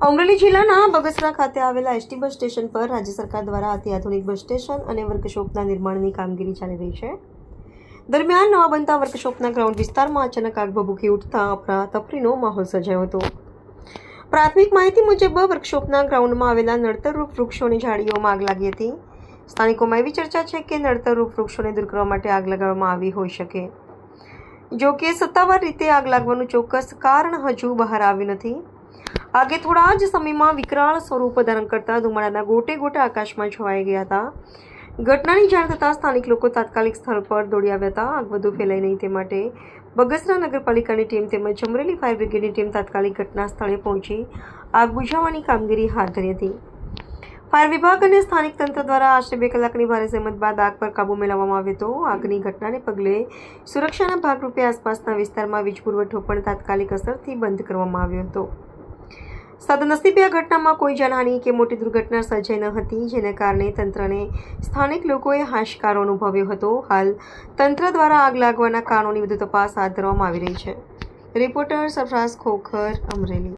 અમરેલી જિલ્લાના બગસરા ખાતે આવેલા એસટી બસ સ્ટેશન પર રાજ્ય સરકાર દ્વારા અત્યાધુનિક બસ સ્ટેશન અને વર્કશોપના નિર્માણની કામગીરી ચાલી રહી છે. દરમિયાન નવા બનતા વર્કશોપના ગ્રાઉન્ડ વિસ્તારમાં અચાનક આગ ભભૂકી ઉઠતા અફરાતફરીનો માહોલ સર્જાયો હતો. પ્રાથમિક માહિતી મુજબ વર્કશોપના ગ્રાઉન્ડમાં આવેલા નડતરરૂપ વૃક્ષોની ઝાડીઓમાં આગ લાગી હતી. સ્થાનિકોમાં એવી ચર્ચા છે કે નડતરરૂપ વૃક્ષોને દૂર કરવા માટે આગ લગાવવામાં આવી હોઈ શકે. જો કે સત્તાવાર રીતે આગ લાગવાનું ચોક્કસ કારણ હજુ બહાર આવ્યું નથી. આગે થોડા જ સમયમાં વિકરાળ સ્વરૂપ ધારણ કરતા ધુમાડાના ગોટે ગોટા આકાશમાં છવાઈ ગયા હતા. ઘટનાની જાણ થતાં સ્થાનિક લોકો તાત્કાલિક સ્થળ પર દોડી આવ્યા હતા. આગ વધુ ફેલાય નહીં તે માટે બગસરા નગરપાલિકાની ટીમ તેમજ અમરેલી ફાયર બ્રિગેડની ટીમ તાત્કાલિક ઘટના સ્થળે પહોંચી આગ બુઝાવવાની કામગીરી હાથ ધરી હતી. ફાયર વિભાગ અને સ્થાનિક તંત્ર દ્વારા આશરે 2 કલાકની ભારે જહેમત બાદ આગ પર કાબૂ મેળવવામાં આવ્યો હતો. આગની ઘટનાને પગલે સુરક્ષાના ભાગરૂપે આસપાસના વિસ્તારમાં વીજ પુરવઠો પણ તાત્કાલિક અસરથી બંધ કરવામાં આવ્યો હતો. સદનસીબે આ ઘટનામાં કોઈ જાનહાનિ કે મોટી દુર્ઘટના સર્જાઈ ન હતી, જેને કારણે તંત્રને સ્થાનિક લોકોએ હાશકારો અનુભવ્યો હતો. હાલ તંત્ર દ્વારા આગ લાગવાના કારણોની વધુ તપાસ હાથ ધરવામાં આવી રહી છે. રિપોર્ટર સરફરાઝ ખોખર, અમરેલી.